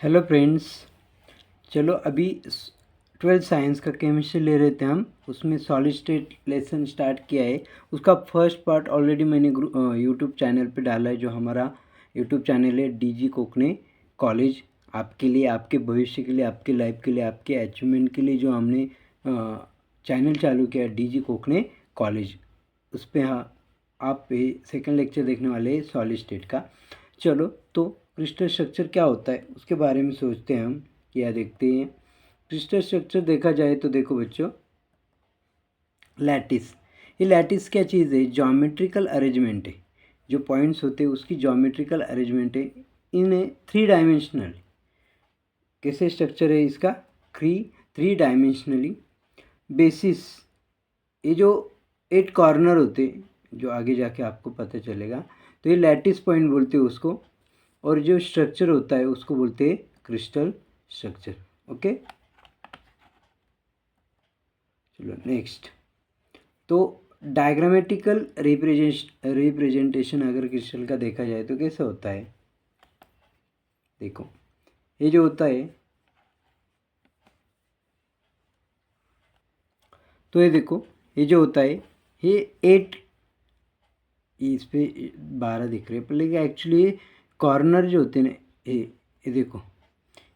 Hello friends. चलो अभी 12th science का केमिस्ट्री ले रहे थे हम, उसमें सॉलिड स्टेट लेसन स्टार्ट किया है। उसका फर्स्ट पार्ट ऑलरेडी मैंने यूट्यूब चैनल पे डाला है, जो हमारा यूट्यूब चैनल है डीजी कोकने कॉलेज। आपके लिए, आपके भविष्य के लिए, आपके लाइफ के लिए, आपके अचीवमेंट के लिए जो हमने चैनल चालू किया डीजी कोकने कॉलेज, उस पर हाँ आप सेकंड लेक्चर देखने वाले हैं सॉलिड स्टेट का। चलो तो क्रिस्टल स्ट्रक्चर क्या होता है उसके बारे में सोचते हैं हम, क्या देखते हैं। क्रिस्टल स्ट्रक्चर देखा जाए तो देखो बच्चों, लैटिस, ये लैटिस क्या चीज़ है? ज्योमेट्रिकल अरेंजमेंट है। जो पॉइंट्स होते हैं उसकी ज्योमेट्रिकल अरेंजमेंट है इन 3 डायमेंशनल। कैसे स्ट्रक्चर है इसका? Three dimensionally basis. ये जो 8 कॉर्नर होते जो आगे जाके आपको पता चलेगा, तो ये लैटिस पॉइंट बोलते हैं उसको। और जो स्ट्रक्चर होता है उसको बोलते हैं क्रिस्टल स्ट्रक्चर। ओके, चलो नेक्स्ट। तो डायग्रामेटिकल रिप्रेजेंटेशन अगर क्रिस्टल का देखा जाए तो कैसे होता है? देखो, ये जो होता है, तो ये देखो, ये जो होता है, ये 8, इस पे 12 दिख रहे हैं, पर लेकिन एक्चुअली ये कॉर्नर जो होते हैं ना, ये देखो,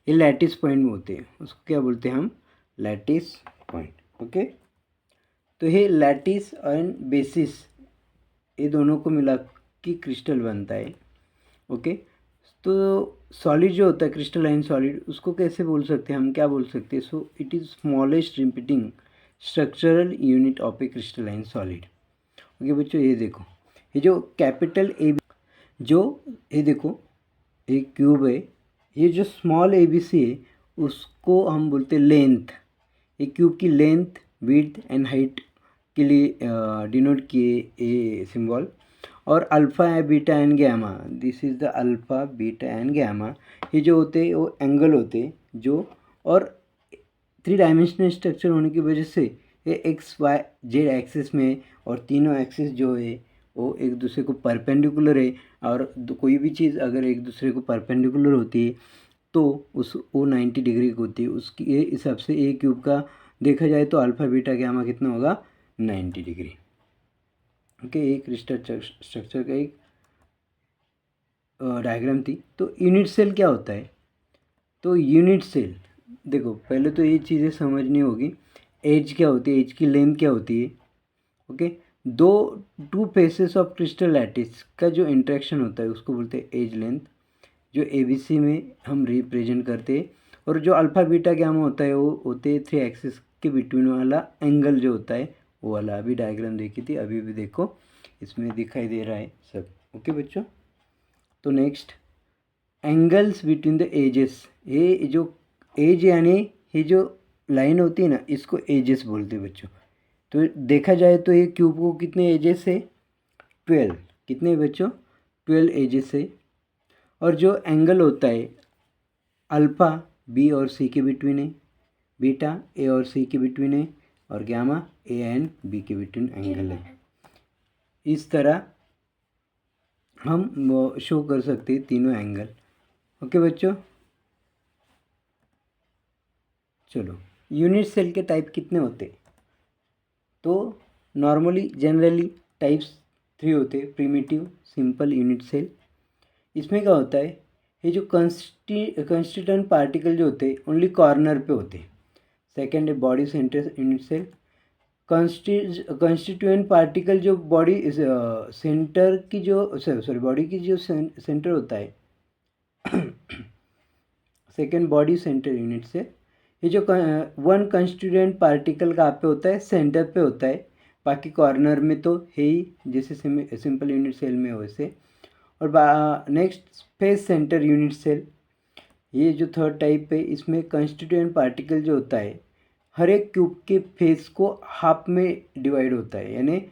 ये लैटिस पॉइंट में होते हैं। उसको क्या बोलते हैं हम? Lattice point. ओके, तो ये लैटिस एंड बेसिस, ये दोनों को मिला के क्रिस्टल बनता है। ओके, तो सॉलिड जो होता है क्रिस्टलाइन सॉलिड, उसको कैसे बोल सकते हैं हम? क्या बोल सकते हैं? So it is smallest repeating structural unit of A crystalline solid. Okay बच्चों, ये देखो, ये जो कैपिटल ए, जो ये देखो एक क्यूब है, ये जो स्मॉल ए बी सी है उसको हम बोलते हैं लेंथ। ये क्यूब की लेंथ, विड्थ एंड हाइट के लिए डिनोट किए ये सिंबल। और अल्फ़ा है, beta and gamma, this is the alpha beta and gamma. ये जो होते हैं वो एंगल होते हैं जो, और 3 डायमेंशनल स्ट्रक्चर होने की वजह से ये एक्स वाई जेड एक्सिस में, और तीनों एक्सिस जो है वो एक दूसरे को परपेंडिकुलर है। और कोई भी चीज़ अगर एक दूसरे को परपेंडिकुलर होती है तो उस वो 90 डिग्री की होती है। उसकी ये हिसाब से ए क्यूब का देखा जाए तो अल्फ़ा बीटा गैमा कितना होगा? 90 डिग्री। ओके, एक क्रिस्टल स्ट्रक्चर का एक डायग्राम थी। तो यूनिट सेल क्या होता है? तो यूनिट सेल, देखो पहले तो ये चीज़ें समझनी होगी। एज क्या होती है? एज की लेंथ क्या होती है? ओके, दो two faces of crystal lattice का जो इंटरेक्शन होता है उसको बोलते हैं एज लेंथ, जो एबीसी में हम रिप्रेजेंट करते हैं। और जो अल्फ़ा बीटा गैमा होता है वो होते हैं 3 एक्सिस के बिटवीन वाला एंगल जो होता है वो वाला। अभी डायग्राम देखी थी, अभी भी देखो इसमें दिखाई दे रहा है सब। ओके बच्चों, तो next, angles between the edges. ये जो एज यानी ये जो लाइन होती है ना, इसको एजेस बोलते हैं बच्चों। तो देखा जाए तो ये क्यूब को कितने एजेस है? 12। कितने बच्चों? 12 एजेस है। और जो एंगल होता है अल्फ़ा बी और सी के बिटवीन है, बीटा ए और सी के बिटवीन है, और गैमा ए एंड बी के बिटवीन एंगल है। इस तरह हम शो कर सकते हैं तीनों एंगल। ओके बच्चों, चलो यूनिट सेल के टाइप कितने होते? तो नॉर्मली जनरली टाइप्स 3 होते हैं, प्रिमिटिव, सिंपल, यूनिट सेल। इसमें क्या होता है, ये जो कंस्टिट्यूएंट पार्टिकल जो होते हैं ओनली कॉर्नर पे होते हैं। सेकेंड है body centre unit cell. Constituent particle जो बॉडी सेंटर की जो सॉरी बॉडी की जो सेंटर होता है सेकेंड बॉडी सेंटर यूनिट से। ये जो वन कंस्टिट्यूएंट पार्टिकल कहाँ पे होता है? सेंटर पे होता है। बाकी कॉर्नर में तो है ही, जैसे सिंपल यूनिट सेल में वैसे। और next space centre unit cell, ये जो थर्ड टाइप है, इसमें कंस्टिट्यूएंट पार्टिकल जो होता है हर एक क्यूब के फेस को हाफ में डिवाइड होता है, यानी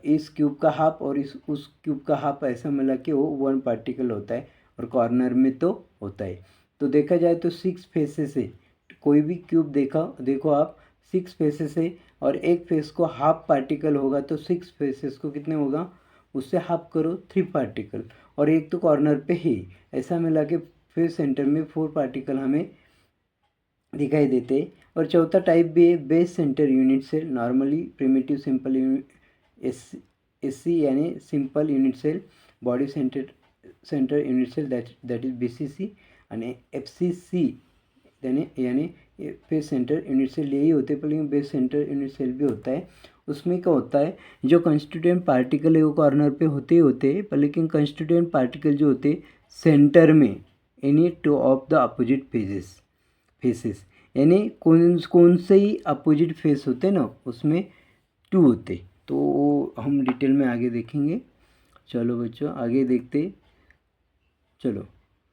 इस क्यूब का हाफ और इस उस क्यूब का हाफ ऐसा मिला के वो वन पार्टिकल होता है। और कॉर्नर में तो होता है। तो देखा जाए तो 6 फेसेस है। कोई भी क्यूब देखो आप, 6 फेसेस है, और एक फेस को हाफ पार्टिकल होगा तो 6 फेसेस को कितने होगा? उससे हाफ करो 3 पार्टिकल, और एक तो कॉर्नर पे ही, ऐसा मिला के फेस सेंटर में 4 पार्टिकल हमें दिखाई देते हैं। और चौथा टाइप भी है base centre unit cell, normally primitive simple SC यानी simple unit cell, body centre unit cell that is BCC, आणि एफसीसी यानी फेस सेंटर यूनिट सेल यही होते हैं, लेकिन बेस सेंटर यूनिट सेल भी होता है। उसमें क्या होता है, जो कंस्टिट्यूएंट पार्टिकल है वो कॉर्नर पे होते ही होते हैं, पर लेकिन कंस्टिट्यूएंट पार्टिकल जो होते सेंटर में any two of the opposite faces यानी कौन से ही अपोजिट फेस होते ना उसमें 2 होते। तो हम डिटेल में आगे देखेंगे। चलो बच्चों आगे देखते। चलो,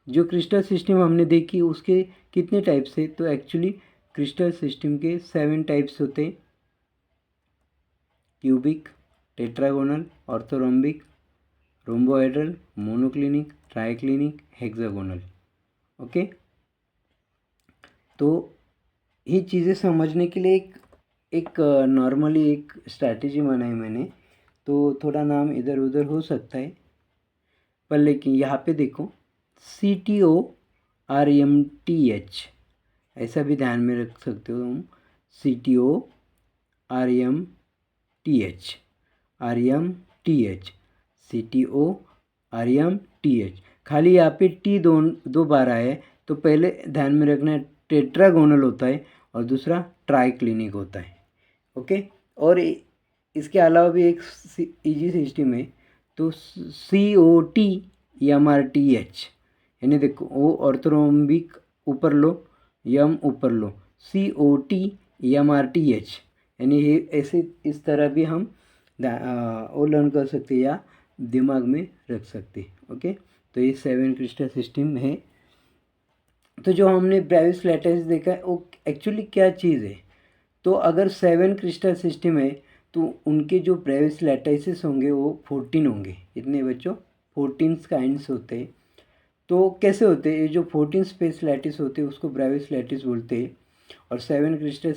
जो क्रिस्टल सिस्टम हमने देखी उसके कितने टाइप्स है, तो एक्चुअली क्रिस्टल सिस्टम के 7 टाइप्स होते हैं। Cubic, tetragonal, orthorhombic, rhombohedral, monoclinic, triclinic, hexagonal. Okay, तो ये चीज़ें समझने के लिए एक नॉर्मली एक स्ट्रैटेजी बनाई मैंने, तो थोड़ा नाम इधर उधर हो सकता है, पर लेकिन यहाँ पे देखो CTORMTH ऐसा भी ध्यान में रख सकते हो तुम। CTORMTH CTORMTH खाली यहाँ पे T दो बार आया है, तो पहले ध्यान में रखना है टेट्रागोनल होता है और दूसरा ट्राइक्लिनिक होता है। ओके, और इसके अलावा भी एक इजी सिस्टम है, तो COTMRTH यानी देखो ओ ऑर्थोरोम्बिक ऊपर लो, यम ऊपर लो, COTMRTH यानी ये ऐसे इस तरह भी हम वो लर्न कर सकते या दिमाग में रख सकते। ओके, तो ये 7 क्रिस्टल सिस्टम है। तो जो हमने ब्रेविस लैटिस देखा है वो एक्चुअली क्या चीज़ है, तो अगर 7 क्रिस्टल सिस्टम है तो उनके जो ब्रेविस लैटिसेस होंगे वो 14 होंगे। इतने बच्चों 14 काइंड्स होते हैं। तो कैसे होते हैं, ये जो 14 स्पेस लैटिस होते हैं उसको ब्रेविस लैटिस बोलते हैं। और 7 क्रिस्टल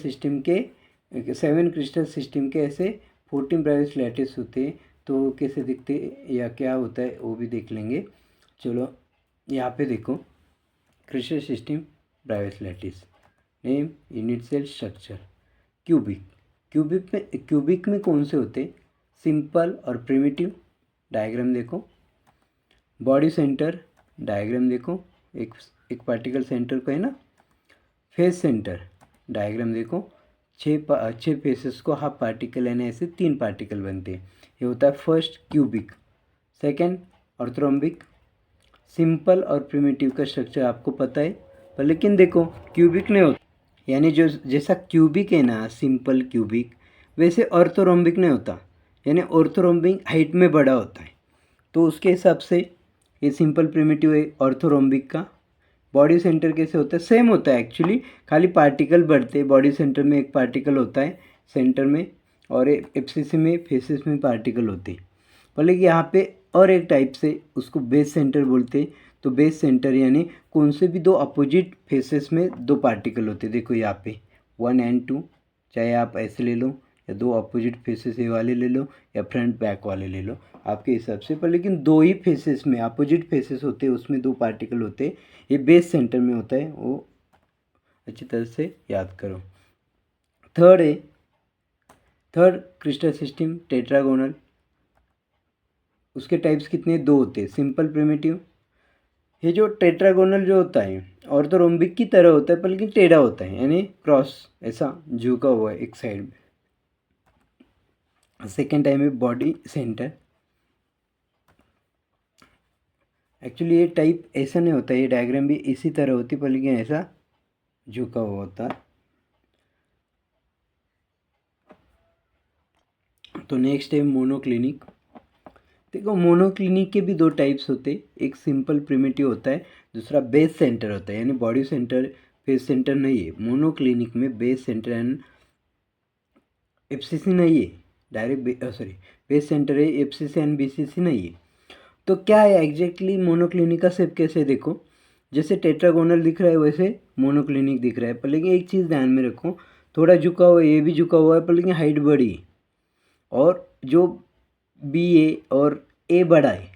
सिस्टम के ऐसे 14 ब्रेविस लैटिस होते हैं। तो कैसे दिखते या क्या होता है वो भी देख लेंगे। चलो यहाँ पे देखो, crystal system Bravais lattice, name, unit cell, structure. Cubic में कौन से होते, सिंपल और प्रिमिटिव, डायग्राम देखो। बॉडी सेंटर डायग्राम देखो, एक पार्टिकल सेंटर को है ना। फेस सेंटर डायग्राम देखो, 6 फेसेस को हाफ पार्टिकल यानी ऐसे 3 पार्टिकल बनते हैं। ये होता है first cubic. Second orthorhombic, simple और प्रिमिटिव का स्ट्रक्चर आपको पता है, पर लेकिन देखो क्यूबिक नहीं होता, यानी जो जैसा क्यूबिक है ना सिंपल क्यूबिक, वैसे ऑर्थोरोम्बिक नहीं होता, यानी ऑर्थोरोम्बिक हाइट में बड़ा होता है। तो उसके हिसाब से ये सिंपल प्रिमिटिव है ऑर्थोरोम्बिक का। बॉडी सेंटर कैसे होता है, सेम होता है एक्चुअली, खाली पार्टिकल बढ़ते हैं। बॉडी सेंटर में एक पार्टिकल होता है सेंटर में, और एफसीसी में फेसेस में पार्टिकल होते हैं। पर लेकिन यहाँ पे और एक टाइप से उसको बेस सेंटर बोलते हैं। तो बेस सेंटर यानी कौन से भी 2 अपोजिट फेसेस में 2 पार्टिकल होते हैं। देखो यहाँ पे 1 and 2, चाहे आप ऐसे ले लो या 2 अपोजिट फेसेस ये वाले ले लो या फ्रंट बैक वाले ले लो आपके हिसाब से, पर लेकिन 2 ही फेसेस में अपोजिट फेसेस होते हैं, उसमें 2 पार्टिकल होते हैं। ये बेस सेंटर में होता है, वो अच्छी तरह से याद करो। Third crystal system tetragonal. उसके टाइप्स कितने, 2 होते हैं, सिंपल प्रिमिटिव। ये जो टेट्रागोनल जो होता है ऑर्थोरोम्बिक की तरह होता है, पर लेकिन टेढ़ा होता है, यानी क्रॉस ऐसा झुका हुआ है एक साइड में। सेकेंड टाइप है बॉडी सेंटर। एक्चुअली ये टाइप ऐसा नहीं होता, ये डायग्राम भी इसी तरह होती, पर लेकिन ऐसा झुका हुआ होता। तो नेक्स्ट है मोनोक्लिनिक। देखो मोनोक्लिनिक के भी 2 टाइप्स होते, एक सिंपल प्रिमिटिव होता है, दूसरा बेस सेंटर होता है, यानी बॉडी सेंटर फेस सेंटर नहीं है। मोनोक्लिनिक में बेस सेंटर एंड एफसीसी नहीं है, डायरेक्ट बेस सेंटर है, एफसीसी एंड बीसीसी नहीं है। तो क्या है एग्जैक्टली मोनोक्लिनिक का शेप कैसे, देखो जैसे टेट्रागोनल दिख रहा है वैसे मोनोक्लिनिक दिख रहा है, पर लेकिन एक चीज़ ध्यान में रखो, थोड़ा झुका हुआ है, ये भी झुका हुआ है, पर लेकिन हाइट बड़ी है, और जो बी ए और ए बड़ा है,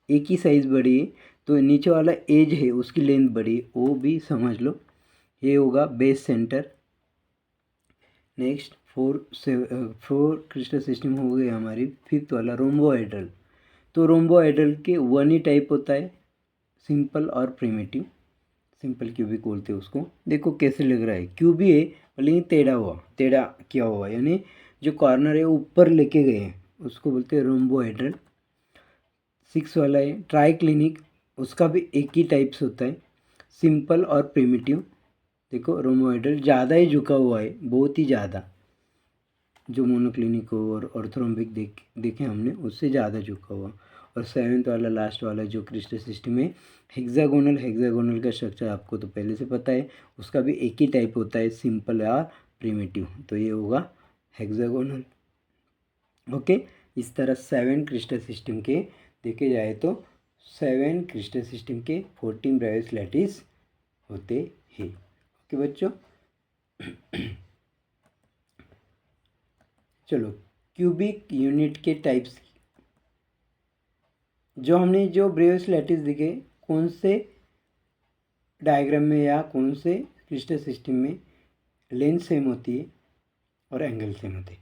एक ही साइज़ बड़ी है, तो नीचे वाला एज है उसकी लेंथ बड़ी, वो भी समझ लो। ये होगा base centre. Next four crystal system हो गई हमारी। फिफ्थ वाला रोम्बोहेड्रल। तो रोम्बोहेड्रल के वन ही टाइप होता है, सिंपल और प्रिमिटिव। सिंपल क्यूबिक बोलते हैं उसको। देखो कैसे लग रहा है, क्यूबी है लेकिन टेढ़ा किया हुआ, यानी जो कॉर्नर है ऊपर लेके गए हैं, उसको बोलते हैं रोम्बोहेड्रल। 6 वाला है ट्राइक्लिनिक, उसका भी एक ही टाइप्स होता है, सिंपल और प्रिमिटिव। देखो रोम्बोहेड्रल ज़्यादा ही झुका हुआ है, बहुत ही ज़्यादा। जो मोनोक्लिनिक और ऑर्थोरोम्बिक देखे हमने, उससे ज़्यादा झुका हुआ। और 7th वाला लास्ट वाला जो क्रिस्टल सिस्टम है हेक्सागोनल का स्ट्रक्चर आपको तो पहले से पता है, उसका भी एक ही टाइप होता है, सिंपल या प्रिमिटिव। तो ये होगा हेक्सागोनल। ओके, इस तरह 7 क्रिस्टल सिस्टम के देखे जाए तो 7 क्रिस्टल सिस्टम के 14 ब्रेवियस लैटिस होते हैं। ओके बच्चों, चलो क्यूबिक यूनिट के टाइप्स, जो हमने जो ब्रेवियस लैटिस दिखे कौन से डायग्राम में या कौन से क्रिस्टल सिस्टम में लेंथ सेम होती है और एंगल सेम होते हैं।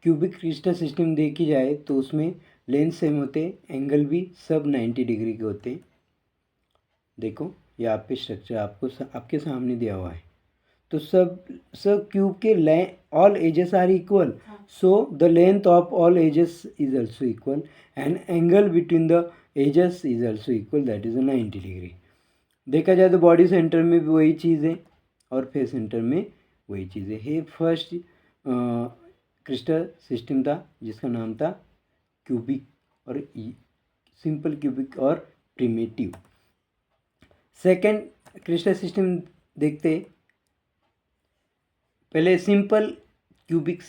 क्यूबिक क्रिस्टल सिस्टम देखी जाए तो उसमें लेंथ सेम होते, एंगल भी सब 90 डिग्री के होते। देखो यहाँ पे स्ट्रक्चर आपके सामने दिया हुआ है। तो सब क्यूब के all edges are equal, so the length of all edges is also equal and angle between the edges is also equal, that is 90 degree. देखा जाए तो बॉडी सेंटर में भी वही चीज़ है और फेस सेंटर में वही चीज़ है। ये फर्स्ट क्रिस्टल सिस्टम था जिसका नाम था क्यूबिक और सिंपल क्यूबिक और प्रिमिटिव। सेकंड क्रिस्टल सिस्टम देखते, पहले सिंपल क्यूबिक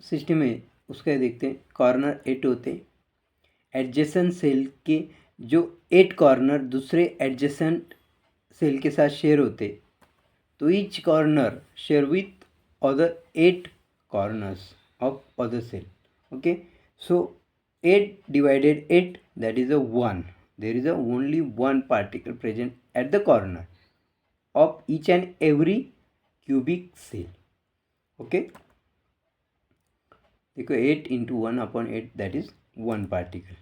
सिस्टम है उसका देखते हैं। कॉर्नर 8 होते, एडजेसेंट सेल के जो 8 कॉर्नर दूसरे एडजेसेंट सेल के साथ शेयर होते, तो each corner share with other 8 corners of other cell. Okay, so 8 divided 8, that is a 1. There is only one particle present at the corner of each and every cubic cell. Okay, देखो 8 into 1 upon 8, that is 1 particle.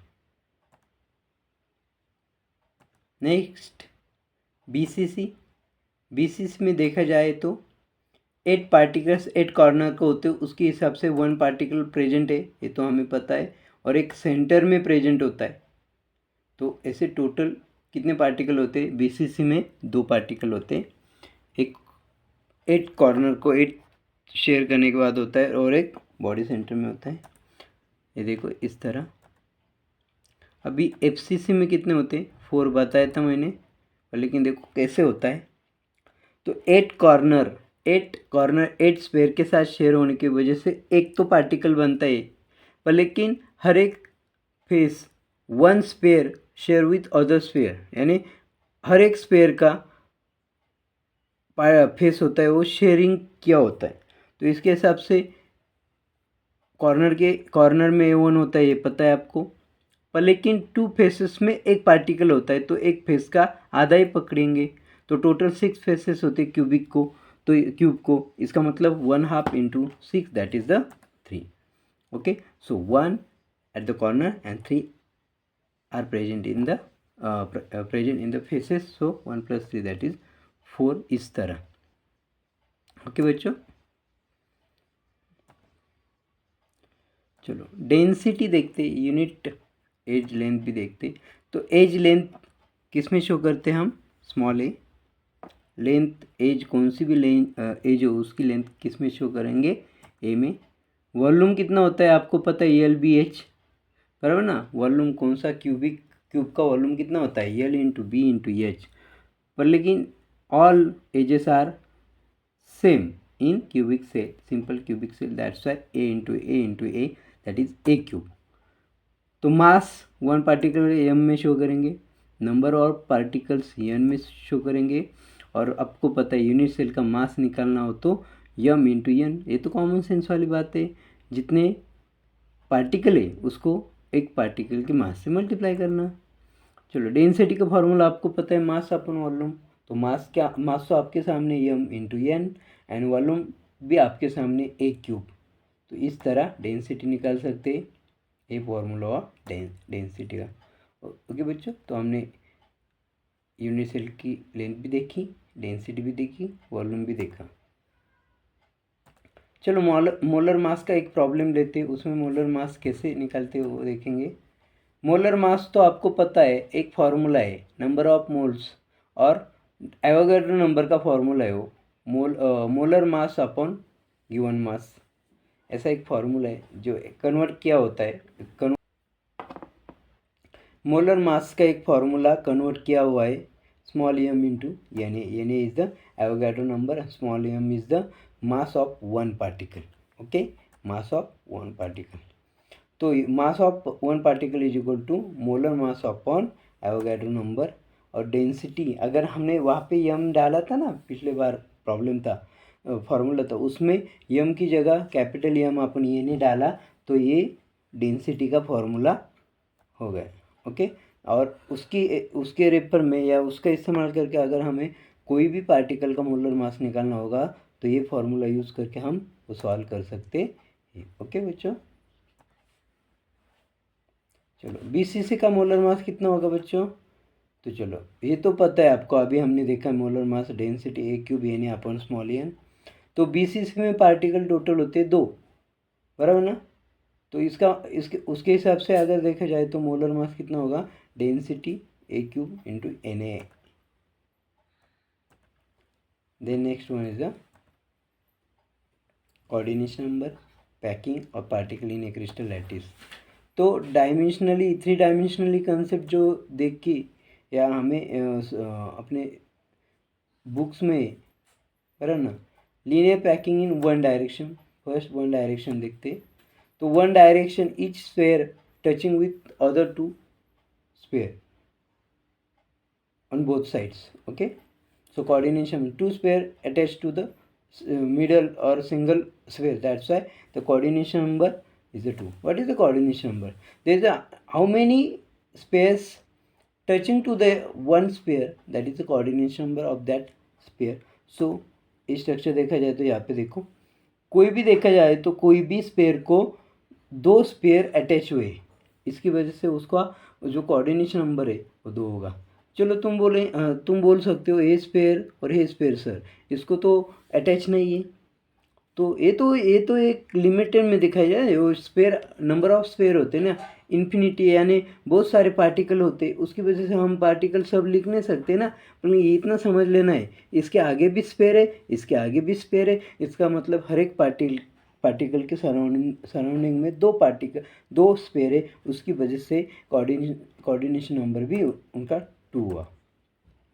Next BCC में देखा जाए तो 8 particles 8 corner को होते, उसके हिसाब से 1 पार्टिकल प्रेजेंट है, ये तो हमें पता है, और एक सेंटर में प्रेजेंट होता है। तो ऐसे टोटल कितने पार्टिकल होते हैं? BCC में 2 पार्टिकल होते हैं, एक 8 कॉर्नर को 8 शेयर करने के बाद होता है और एक बॉडी सेंटर में होता है। ये देखो इस तरह। अभी FCC में कितने होते हैं? 4 बताया था मैंने, लेकिन देखो कैसे होता है। तो 8 कॉर्नर 8 स्पेयर के साथ शेयर होने की वजह से एक तो पार्टिकल बनता है, पर लेकिन हर एक face 1 sphere share with other sphere, यानी हर एक स्पेयर का फेस होता है वो शेयरिंग किया होता है। तो इसके हिसाब से कॉर्नर में A1 होता है, ये पता है आपको, पर लेकिन 2 फेसेस में एक पार्टिकल होता है, तो एक फेस का आधा ही पकड़ेंगे, तो टोटल 6 फेसेस होते क्यूबिक को, तो क्यूब को, इसका मतलब 1/2 into 6, that is the 3। Okay, so 1 at the corner and 3 are present in the faces, so 1 plus 3, that is 4, इस तरह। ओके बच्चों, चलो डेंसिटी देखते, यूनिट एज लेंथ भी देखते। तो एज लेंथ किस में शो करते हैं हम? स्मॉल ए। लेंथ एज कौन सी भी एज हो उसकी लेंथ किस में शो करेंगे? ए में। वॉल्यूम कितना होता है आपको पता है? LBH, बराबर ना। वॉल्यूम कौन सा क्यूब का वॉल्यूम कितना होता है? L into B into H. पर लेकिन all edges are same in cubic cell, simple cubic cell, that's why A into A that is a cube. तो मास 1 पार्टिकल m में शो करेंगे, नंबर ऑफ पार्टिकल्स n में show करेंगे, और आपको पता है यूनिट सेल का मास निकालना हो तो m इंटू n। ये तो कॉमन सेंस वाली बात है, जितने पार्टिकल है उसको एक पार्टिकल के मास से मल्टीप्लाई करना। चलो डेंसिटी का फॉर्मूला आपको पता है, मास अपन वॉल्यूम। तो मास तो आपके सामने m into N, and volume भी आपके सामने ए क्यूब। तो इस तरह डेंसिटी निकाल सकते हैं, ये फॉर्मूला ऑफ डेंसिटी का। ओके बच्चों, तो हमने यूनिट सेल की लेंथ भी देखी, डेंसिटी भी देखी, वॉल्यूम भी देखा। चलो मोलर मास का एक प्रॉब्लम लेते हैं, उसमें मोलर मास कैसे निकालते हैं वो देखेंगे। मोलर मास तो आपको पता है, एक फार्मूला है नंबर ऑफ मोल्स, और एवोगाड्रो नंबर का फार्मूला है वो, molar mass upon given mass, ऐसा एक फार्मूला है जो कन्वर्ट किया होता है। मोलर मास का एक फार्मूला कन्वर्ट किया हुआ है small M into N A is the Avogadro number, small M is the mass of one particle. Okay, mass of one particle. तो mass of one particle is equal to molar mass upon Avogadro number. और density अगर हमने वहाँ पे यम डाला था ना, पिछले बार प्रॉब्लम था, फार्मूला था, उसमें यम की जगह कैपिटल यम अपन ये नहीं डाला, तो ये डेंसिटी का फॉर्मूला हो गया। ओके, और उसके रेफर में या उसका इस्तेमाल करके अगर हमें कोई भी पार्टिकल का मोलर मास निकालना होगा तो ये फॉर्मूला यूज़ करके हम वो सॉल्व कर सकते हैं। ओके बच्चों, चलो बीसीसी का मोलर मास कितना होगा बच्चों? तो चलो ये तो पता है आपको, अभी हमने देखा molar mass density A cube N upon small N. तो बीसीसी में पार्टिकल टोटल होते हैं 2, बराबर ना? तो इसके उसके हिसाब से अगर देखा जाए तो मोलर मास कितना होगा? Density A cube into N A. Then next one is the coordination number, packing और particle in a crystal lattice. तो डायमेंशनली, 3 डायमेंशनली कंसेप्ट जो देख के या हमें अपने बुक्स में, बराबर ना, linear packing in one direction, first one direction देखते। तो one direction each sphere touching with other two sphere on both sides. Okay, so coordination, two sphere attached to the middle or single sphere, that's why the coordination number is the 2. What is the coordination number? There is a how many spheres touching to the one sphere, that is the coordination number of that sphere. So इस structure देखा जाए तो यहाँ पे देखो, कोई भी देखा जाए तो कोई भी स्पेयर को 2 स्पेयर अटैच हुए, इसकी वजह से उसका जो कोऑर्डिनेशन नंबर है वो 2 होगा। चलो तुम बोल सकते हो ए स्पेयर और ए स्पेयर सर, इसको तो अटैच नहीं है। तो ये तो एक लिमिटेड में दिखाया जाए, वो स्पेयर नंबर ऑफ स्पेयर होते हैं ना, इन्फिनिटी, यानी बहुत सारे पार्टिकल होते हैं, उसकी वजह से हम पार्टिकल सब लिख नहीं सकते ना। पर ये इतना समझ लेना है, इसके आगे भी स्पेयर है, इसके आगे भी स्पेयर है, इसका मतलब हर एक पार्टिकल के सराउंडिंग में 2 स्पेयर है, उसकी वजह से कोऑर्डिनेशन नंबर भी उनका 2 हुआ।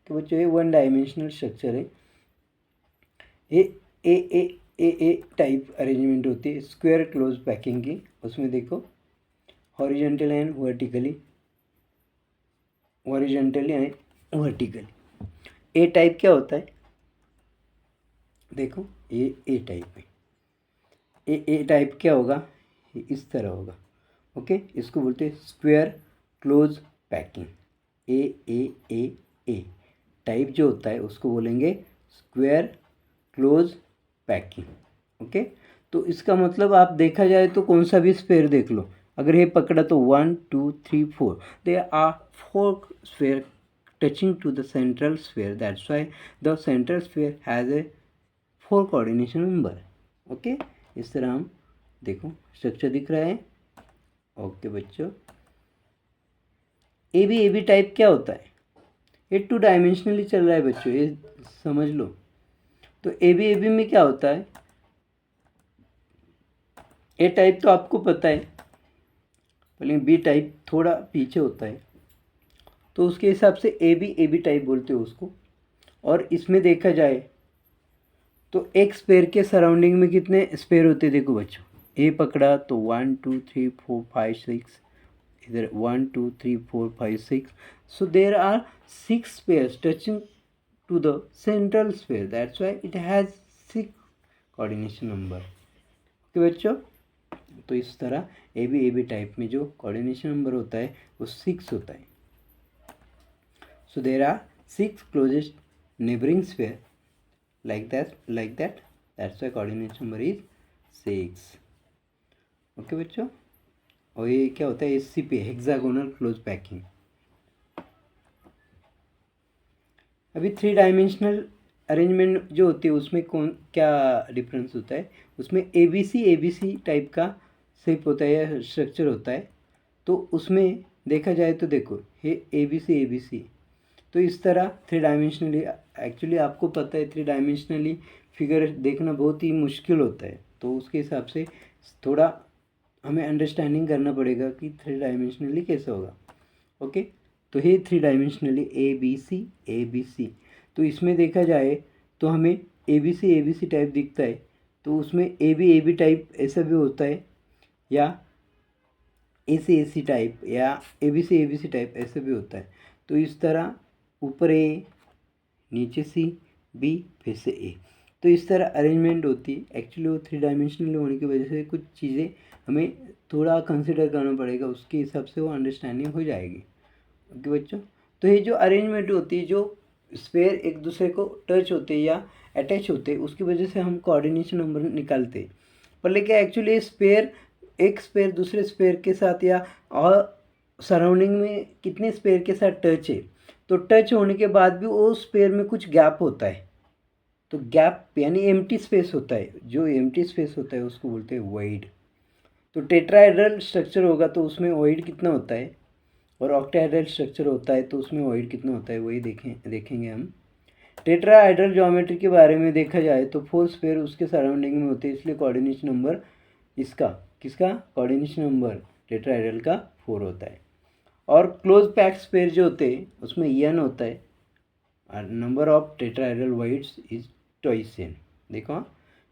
तो बच्चों ये वन डायमेंशनल स्ट्रक्चर है। ए टाइप अरेंजमेंट होती है स्क्वायर क्लोज पैकिंग की, उसमें देखो horizontal and vertically and vertically. A type क्या होता है? देखो ए टाइप में ए टाइप क्या होगा? इस तरह होगा। ओके, इसको बोलते हैं स्क्वायर क्लोज पैकिंग। ए टाइप जो होता है उसको बोलेंगे स्क्वायर क्लोज पैकिंग। ओके, तो इसका मतलब आप देखा जाए तो कौन सा भी स्पेयर देख लो, अगर ये पकड़ा तो 1 2 3 4, they are 4 sphere touching to the central sphere, that's why the central sphere has a 4 coordination number. Okay, इस तरह हम देखो स्ट्रक्चर दिख रहा है। ओके बच्चों, ए बी टाइप क्या होता है? ये 2 डायमेंशनली चल रहा है बच्चों, ये समझ लो। तो ए बी में क्या होता है? ए टाइप तो आपको पता है, लेकिन बी टाइप थोड़ा पीछे होता है, तो उसके हिसाब से ए बी टाइप बोलते हो उसको। और इसमें देखा जाए तो एक स्पेयर के सराउंडिंग में कितने स्पेयर होते हैं? देखो बच्चों, ए पकड़ा तो 1 2 3 4 5 6, इधर 1 2 3 4 5 6, so there are 6 pairs touching to the central sphere, that's why it has 6 coordination number। Okay बच्चों, तो इस तरह ए बी टाइप में जो कोऑर्डिनेशन नंबर होता है वो 6 होता है। So there are 6 closest neighboring sphere like that. That's why coordination number is 6. Okay बच्चों, और ये क्या होता है, SCP हेक्सागोनल क्लोज पैकिंग। अभी 3 डायमेंशनल अरेंजमेंट जो होती है उसमें कौन क्या डिफरेंस होता है, उसमें ABC टाइप का शेप होता है या स्ट्रक्चर होता है। तो उसमें देखा जाए तो देखो ये ABC, तो इस तरह 3 डायमेंशनली, एक्चुअली आपको पता है 3 डायमेंशनली फिगर देखना बहुत ही मुश्किल होता है, तो उसके हिसाब से थोड़ा हमें अंडरस्टैंडिंग करना पड़ेगा कि 3 डायमेंशनली कैसे होगा। ओके, तो ये 3 डायमेंशनली ABC, तो इसमें देखा जाए तो हमें ABC टाइप दिखता है, तो उसमें AB टाइप ऐसा भी होता है, या AC टाइप, या ABC टाइप ऐसे भी होता है। तो इस तरह ऊपर A, नीचे C, B, फिर से A, तो इस तरह अरेंजमेंट होती है। एक्चुअली वो 3 डायमेंशनल होने की वजह से कुछ चीज़ें हमें थोड़ा कंसिडर करना पड़ेगा, उसके हिसाब से वो अंडरस्टैंडिंग हो जाएगी। ओके बच्चों, तो ये जो अरेंजमेंट होती है, जो स्पेयर एक दूसरे को टच होते हैं या अटैच होते हैं, उसकी वजह से हम कोऑर्डिनेशन नंबर निकालते हैं। पर लेकिन एक्चुअली स्पेयर, एक स्पेयर दूसरे स्पेयर के साथ या और सराउंडिंग में कितने स्पेयर के साथ टच है, तो टच होने के बाद भी वो स्पेयर में कुछ गैप होता है, तो गैप यानी एम्प्टी स्पेस होता है। जो एम्प्टी स्पेस होता है उसको बोलते हैं वॉइड। तो टेट्राहेड्रल स्ट्रक्चर होगा तो उसमें वॉइड कितना होता है, और ऑक्टाहेड्रल स्ट्रक्चर होता है तो उसमें वॉइड कितना होता है, वही देखेंगे हम। टेट्राहाइड्रल ज्योमेट्री के बारे में देखा जाए तो 4 स्पेयर उसके सराउंडिंग में होते हैं, इसलिए कोऑर्डिनेशन नंबर इसका किसका कोऑर्डिनेशन नंबर टेट्राहाइड्रल का 4 होता है। और क्लोज पैक स्पेयर जो होते हैं उसमें n होता है, और number of tetrahedral voids is twice n। देखो,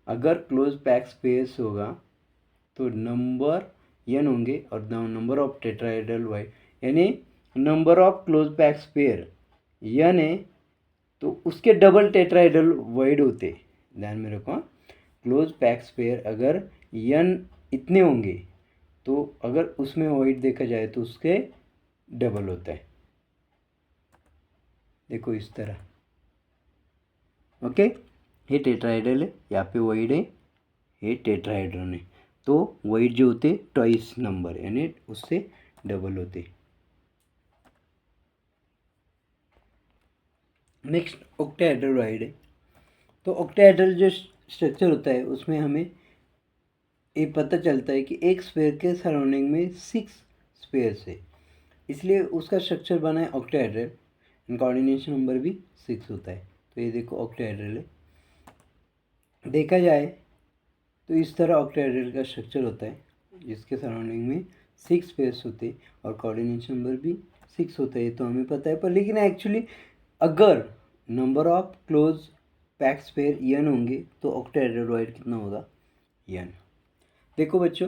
अगर क्लोज पैक स्पेयर्स होगा तो नंबर n होंगे, और नंबर ऑफ टेट्राहाइड्रल वॉइड यानी number of close pack sphere n है, तो उसके डबल टेट्राहाइड्रल वॉइड होते। ध्यान में रखो, क्लोज पैक स्पेयर अगर n इतने होंगे तो अगर उसमें वॉइड देखा जाए तो उसके डबल होता है। देखो इस तरह, ओके, ये टेट्राहाइड्रल है, यहाँ पे वॉइड है, ये टेट्राहाइड्रल है, तो वॉइड जो होते ट्वाइस नंबर यानी उससे डबल होते। नेक्स्ट ऑक्टाहेड्रल वॉइड है। तो ऑक्टाहेड्रल जो स्ट्रक्चर होता है उसमें हमें ये पता चलता है कि एक स्पेयर के सराउंडिंग में 6 स्पेयर्स है, इसलिए उसका स्ट्रक्चर बना है ऑक्टाहेड्रल, एंड कोऑर्डिनेशन नंबर भी 6 होता है। तो ये देखो ऑक्टाहेड्रल है, देखा जाए तो इस तरह ऑक्टाहेड्रल का स्ट्रक्चर होता है जिसके सराउंडिंग में 6 स्पेयर्स होते हैं और कोऑर्डिनेशन नंबर भी 6 होता है, तो हमें पता है। पर लेकिन एक्चुअली अगर number of close pack sphere n होंगे तो ऑक्टाहेड्रल वॉइड कितना होगा, n। देखो बच्चों,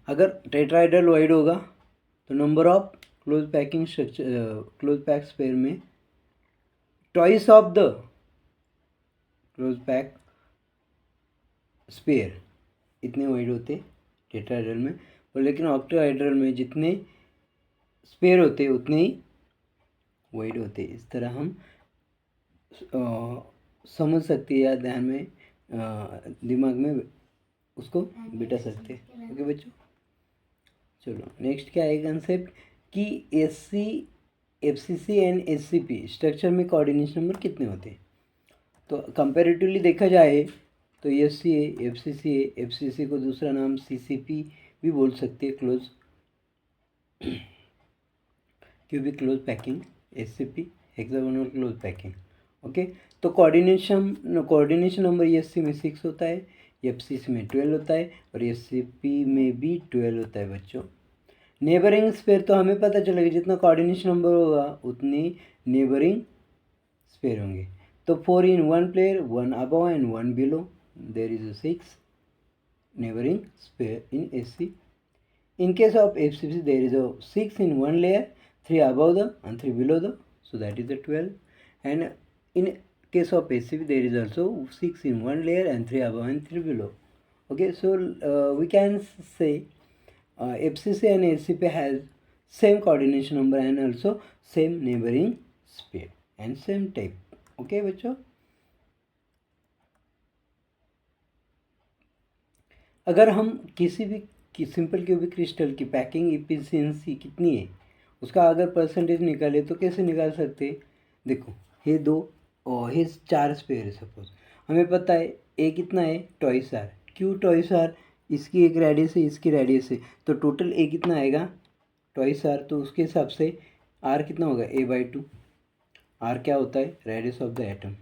अगर टेट्राहाइड्रल वॉइड होगा तो number of close packing structure, close pack sphere में twice of the close pack sphere इतने वॉइड होते टेट्राहाइड्रल में, और लेकिन ऑक्टाहाइड्रल में जितने स्पेयर होते उतने ही वॉइड होते। इस तरह हम समझ सकते हैं या ध्यान में दिमाग में उसको बिठा सकते हैं। ओके बच्चों, चलो नेक्स्ट क्या है कंसेप्ट कि SC, FCC and SCP structure में कोऑर्डिनेशन नंबर कितने होते हैं। तो कंपैरेटिवली देखा जाए तो SC है, FCC है, FCC को दूसरा नाम CCP भी बोल सकते हैं, close cubic close packing, SCP hexagonal close packing. Okay, तो कोऑर्डिनेशन नंबर SC में 6 होता है, FCC में 12 होता है, और SCP में भी 12 होता है बच्चों। नेबरिंग स्पेयर तो हमें पता चलेगा जितना कोऑर्डिनेशन नंबर होगा उतनी नेबरिंग स्पेयर होंगे। तो 4 in 1 player, 1 above and 1 below, there is a 6 neighboring sphere in SC. In case of FCC, there is a 6 in 1 layer, 3 above the and 3 below the, so that is the 12. And in case of SCP, there is also 6 in 1 layer and 3 above and 3 below. Okay, so we can say FCC and SCP has same coordination number and also same neighboring sphere and same type. Okay बच्चों, अगर हम किसी भी simple cubic crystal की packing efficiency कितनी है उसका अगर परसेंटेज निकाले तो कैसे निकाल सकते हैं? देखो, ये दो और ये 4 स्पेयर है सपोज, हमें पता है ए कितना है twice R, Q twice R, इसकी एक रेडियस है इसकी रेडियस है, तो टोटल ए कितना आएगा टॉइस आर, तो उसके हिसाब से आर कितना होगा a/2। आर क्या होता है radius of the atom.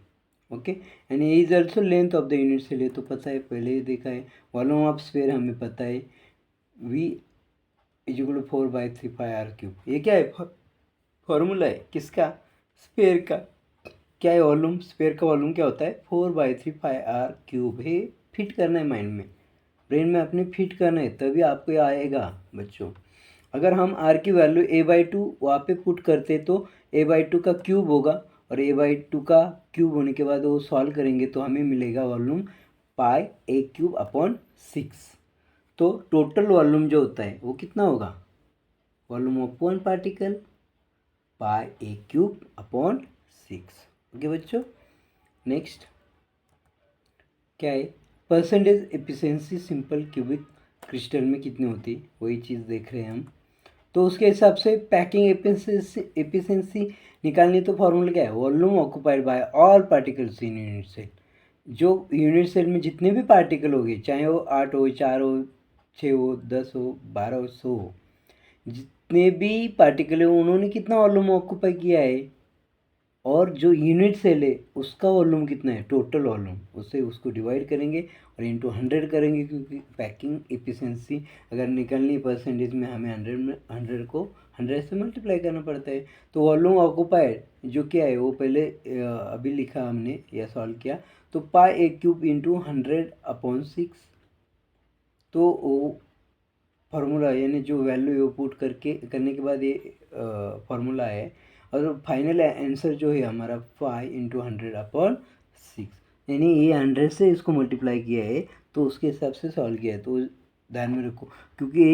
Okay, and A is also length of the unit cell, ये तो पता है पहले ही देखा है। वॉल्यूम ऑफ स्फीयर हमें पता है v = 4/3πr³। ये क्या है फॉर्मूला है किसका स्फीयर का, क्या है वॉल्यूम, स्फीयर का वॉल्यूम क्या होता है 4/3πr³। है फिट करना है माइंड में, ब्रेन में अपने फिट करना है तभी आपको ये आएगा बच्चों। अगर हम r की वैल्यू a/2 वहाँ पे पुट करते तो a/2 का क्यूब होगा, और a/2 का क्यूब होने के बाद वो सॉल्व करेंगे तो हमें मिलेगा वॉल्यूम πa³/6। तो टोटल वॉल्यूम जो होता है वो कितना होगा, volume of one particle πa³/6। Okay बच्चों, नेक्स्ट क्या है percentage efficiency simple cubic crystal में कितनी होती है, वही चीज़ देख रहे हैं हम। तो उसके हिसाब से पैकिंग एफिशिएंसी निकालनी, तो फॉर्मूला क्या है volume occupied by all particles in unit cell. जो यूनिट सेल में जितने भी पार्टिकल हो गए, चाहे वो 8 हो 4 हो 6 हो 10 हो 12 हो 100 हो, जितने भी पार्टिकल है उन्होंने कितना वॉल्यूम ऑक्यूपाई किया है, और जो यूनिट सेल है उसका वॉल्यूम कितना है टोटल वॉल्यूम, उससे उसको डिवाइड करेंगे और इंटू 100 करेंगे, क्योंकि पैकिंग एफिशिएंसी अगर निकलनी परसेंटेज में हमें 100 को 100 से मल्टीप्लाई करना पड़ता है। तो वॉल्यूम ऑक्यूपाइड जो क्या है वो पहले अभी लिखा हमने या सॉल्व किया, तो πa³ × 100/6। तो वो फार्मूला यानी जो वैल्यू वो पुट करने के बाद ये फार्मूला है, और फाइनल आंसर जो है हमारा 5 × 100/6, यानी ये 100 से इसको मल्टीप्लाई किया है तो उसके हिसाब से सॉल्व किया है। तो ध्यान में रखो, क्योंकि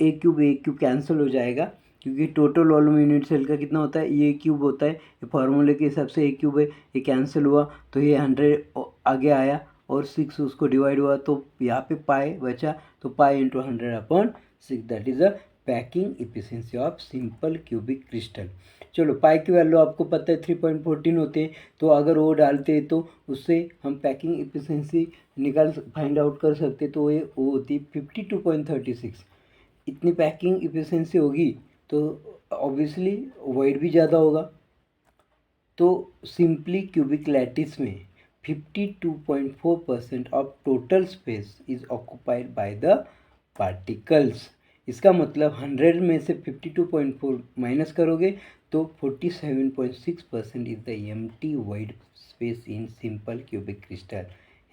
a³ कैंसिल हो जाएगा, क्योंकि टोटल वॉल्यूम यूनिट सेल का कितना होता है a³ होता है, ये फार्मूले के हिसाब से a³ है, ये कैंसिल हुआ तो ये 100 आगे आया और 6 उसको डिवाइड हुआ तो यहाँ पे पाई बचा, तो पाई × 100/6, that is a packing efficiency of simple cubic crystal. चलो पाई की वैल्यू आपको पता है 3.14 होते हैं, तो अगर वो डालते हैं तो उससे हम पैकिंग एफिशिएंसी फाइंड आउट कर सकते, तो वो होती 52.36। इतनी पैकिंग एफिशिएंसी होगी तो ऑब्वियसली वेट भी ज़्यादा होगा। तो सिंपली क्यूबिक लैटिस में 52.4% of total space is occupied by the particles. इसका मतलब 100 में से 52.4 माइनस करोगे तो 47.6% is the empty wide space in simple cubic crystal.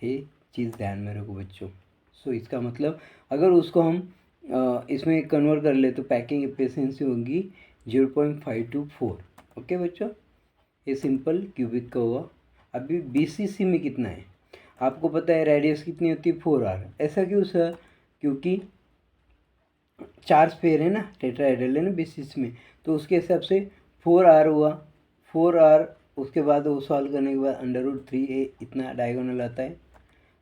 ये चीज़ ध्यान में रखो बच्चों। सो इसका मतलब अगर उसको हम इसमें कन्वर्ट कर ले तो पैकिंग एफिशिएंसी होगी 0.524। ओके बच्चों, ये सिंपल क्यूबिक का हुआ। अभी बीसीसी में कितना है आपको पता है, रेडियस कितनी होती है 4r। ऐसा क्यों सर, क्योंकि 4 स्फीयर है ना, टेट्राहेड्रल है ना बीसीसी में, तो उसके हिसाब से 4r हुआ। 4r उसके बाद वो सॉल्व करने के बाद √3a इतना डायगोनल आता है,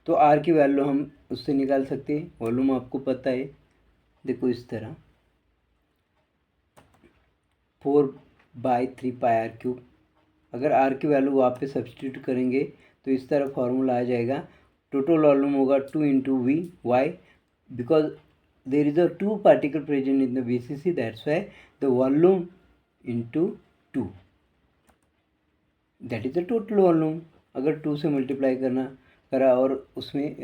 तो r की वैल्यू हम उससे निकाल सकते हैं। वॉल्यूम आपको पता है, देखो इस तरह 4/3πr³। अगर r की वैल्यू वहाँ पे सब्सटीट्यूट करेंगे तो इस तरह फार्मूला आ जाएगा, टोटल वॉल्यूम होगा 2 × v। Why, because there is a 2 particle present in the BCC, that's why the volume × 2, that is the total volume. अगर 2 से मल्टीप्लाई करा और उसमें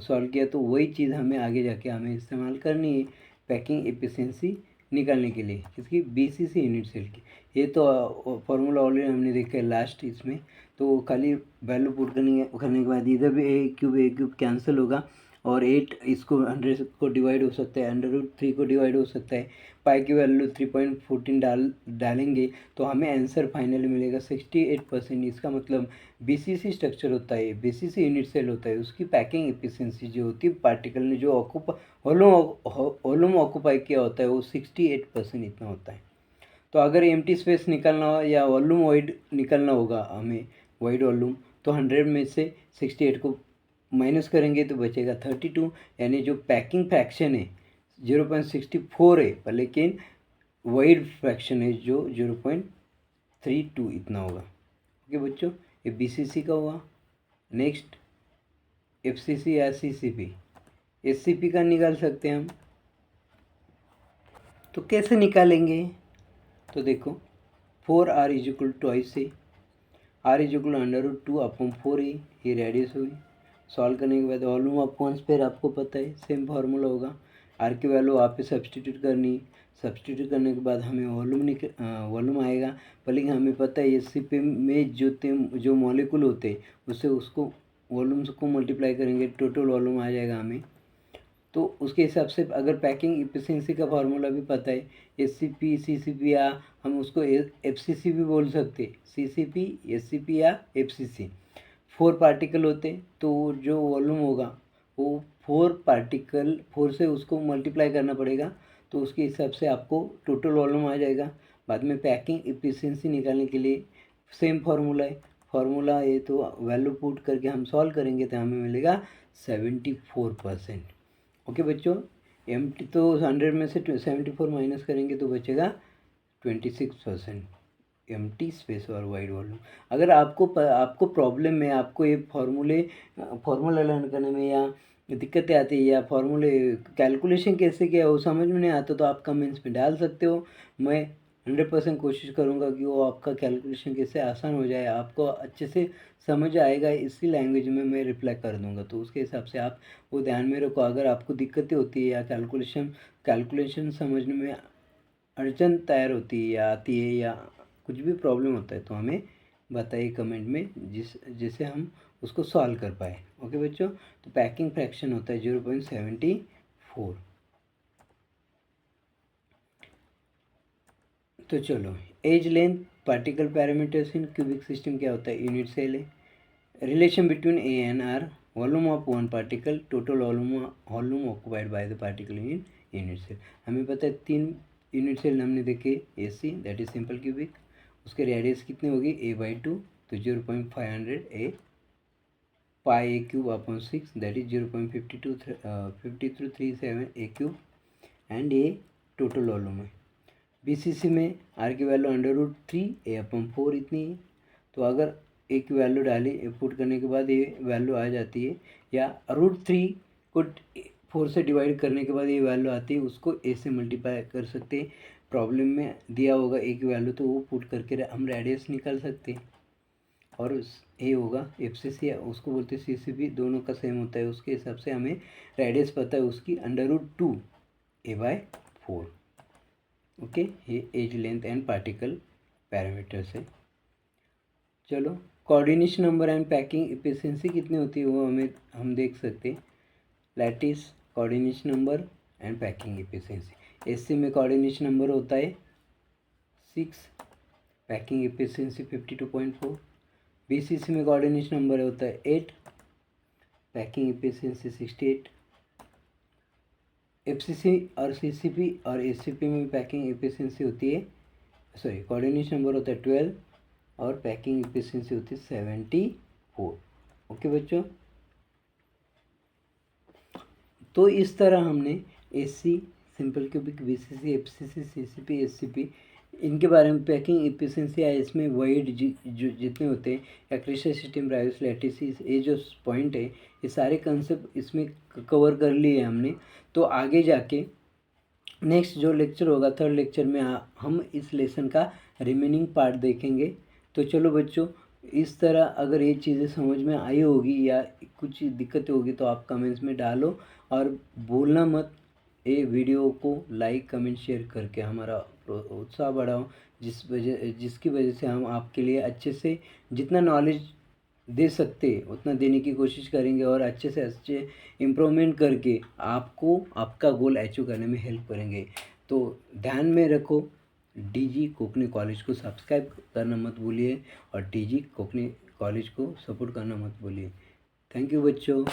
सॉल्व किया तो वही चीज़ हमें आगे जाके हमें इस्तेमाल करनी है पैकिंग एफिशिएंसी निकालने के लिए, किसकी बीसीसी यूनिट सेल की। ये तो फार्मूला ऑलरेडी हमने देखा है लास्ट इसमें, तो खाली वैल्यू पुट करने के बाद इधर भी a³ कैंसिल होगा और 8 इसको 100 को डिवाइड हो सकता है, √3 को डिवाइड हो सकता है। पाई की वैल्यू 3.14 डालेंगे तो हमें आंसर फाइनली मिलेगा 68%। इसका मतलब बीसीसी स्ट्रक्चर होता है, बीसीसी यूनिट सेल होता है, उसकी पैकिंग एफिशिएंसी जो होती है पार्टिकल ने जो वॉल्यूम ऑक्यूपाई किया होता है वो 68% इतना होता है। तो अगर एम्प्टी स्पेस निकालना हो या वॉल्यूम वाइड निकालना होगा हमें, वाइड वॉल्यूम, तो 100 में से 68 को माइनस करेंगे तो बचेगा 32, यानी जो पैकिंग फ्रैक्शन है 0.64 है, पर लेकिन वाइड फ्रैक्शन है जो 0.32 इतना होगा। ओके बच्चों, ये बीसीसी का हुआ। नेक्स्ट एफसीसी या सीसीपी, एससीपी का निकाल सकते हैं हम। तो कैसे निकालेंगे? तो देखो 4r is equal to twice A, r is equal √2/4 ये रेडियस हुई। सॉल्व करने के बाद वॉल्यूम ऑफ वन स्फीयर आपको पता है, सेम फार्मूला होगा। r की वैल्यू आप पे सब्सटीट्यूट करनी, सब्सटीट्यूट करने के बाद हमें वॉल्यूम आएगा। लेकिन हमें पता है एससीपी में जो मॉलिक्यूल होते हैं उससे उसको वॉल्यूम को मल्टीप्लाई करेंगे, टोटल वॉल्यूम आ जाएगा हमें। तो उसके हिसाब से अगर पैकिंग एफिशिएंसी का फार्मूला भी पता है, एससीपी सीसीपी या हम उसको एफसीसी भी बोल सकते हैं, सीसीपी एससीपी या एफसीसी। 4 पार्टिकल होते तो जो वॉल्यूम होगा वो 4 से उसको मल्टीप्लाई करना पड़ेगा, तो उसके हिसाब से आपको टोटल वॉल्यूम आ जाएगा। बाद में पैकिंग एफिशिएंसी निकालने के लिए सेम फार्मूला है तो वैल्यू पुट करके हम सॉल्व करेंगे तो हमें मिलेगा 74%। ओके बच्चों, एम्प्टी तो 100 में से 74 माइनस करेंगे तो बचेगा 26% एम्प्टी स्पेस और वाइड वॉल्यूम। अगर आपको प्रॉब्लम में आपको ये फार्मूला लर्न करने में या दिक्कतें आती है या फार्मूले कैलकुलेशन कैसे किया वो समझ में नहीं आता तो आप कमेंट्स में डाल सकते हो। मैं 100% कोशिश करूँगा कि वो आपका कैलकुलेशन कैसे आसान हो जाए, आपको अच्छे से समझ आएगा, इसी लैंग्वेज में मैं रिप्लाई कर दूँगा। तो उसके हिसाब से आप वो ध्यान में रखो। अगर आपको दिक्कतें होती है या कैलकुलेशन समझने में अड़चन तैयार होती है या आती है या कुछ भी प्रॉब्लम होता है तो हमें बताइए कमेंट में, जिससे हम उसको सॉल्व कर पाए। ओके बच्चों, तो पैकिंग फ्रैक्शन होता है 0.74। तो चलो, edge length particle parameters in cubic system क्या होता है? यूनिट सेल है। Relation between A and R, volume of one particle, total volume occupied by the particle in unit cell. हमें पता है 3 यूनिट सेल हमने देखे, A C that is simple cubic, उसके रेडियस कितनी होगी a/2, तो 0.500 A, pi A cube upon 6 that is 0.5237 A cube, and ये टोटल वॉल्यूम है। बीसीसी में आर की वैल्यू √3 a/4 इतनी है। तो अगर ए की वैल्यू डाली, पुट करने के बाद ये वैल्यू आ जाती है, या √3 को 4 से डिवाइड करने के बाद ये वैल्यू आती है, उसको ए से मल्टीप्लाई कर सकते हैं। प्रॉब्लम में दिया होगा ए की वैल्यू तो वो पुट करके हम रेडियस निकाल सकते हैं। और ए होगा एफसीसी, उसको बोलते हैं सीसीपी, दोनों का सेम होता है। उसके हिसाब से हमें रेडियस पता है उसकी √2 a/4। ओके, ये edge length and particle parameters है। चलो, coordination number and packing efficiency कितनी होती है वो हम देख सकते हैं। Lattice coordination number and packing efficiency. SC में कोऑर्डिनेशन नंबर होता है 6, पैकिंग एफिशिएंसी 52.4। बीसीसी में कोऑर्डिनेशन नंबर होता है 8, पैकिंग एफिशिएंसी 68। एफसीसी और सीसीपी और एससीपी में पैकिंग एफिशिएंसी होती है, सॉरी, कोऑर्डिनेशन नंबर होता है 12 और पैकिंग एफिशिएंसी होती है 74। ओके बच्चों, तो इस तरह हमने SC, simple cubic, BCC, FCC, CCP, SCP, इनके बारे में पैकिंग एफिशिएंसी है, इसमें वाइड जो जितने होते हैं या क्रिस्टल सिस्टम, ब्रायोस लैटिस, ये जो पॉइंट है ये सारे कंसेप्ट इसमें कवर कर लिए हमने। तो आगे जाके नेक्स्ट जो लेक्चर होगा, 3rd लेक्चर में हम इस लेसन का रिमेनिंग पार्ट देखेंगे। तो चलो बच्चों, इस तरह अगर ये चीज़ें समझ में आई होगी या कुछ दिक्कतें होगी तो आप कमेंट्स में डालो, और भूलना मत ये वीडियो को लाइक कमेंट शेयर करके हमारा उत्साह बढ़ाओ, जिसकी वजह से हम आपके लिए अच्छे से जितना नॉलेज दे सकते उतना देने की कोशिश करेंगे और अच्छे से अच्छे इम्प्रूवमेंट करके आपको आपका गोल अचीव करने में हेल्प करेंगे। तो ध्यान में रखो, डीजी कोकणी कॉलेज को सब्सक्राइब करना मत भूलिए और डीजी कोकणी कॉलेज को सपोर्ट करना मत भूलिए। थैंक यू बच्चों।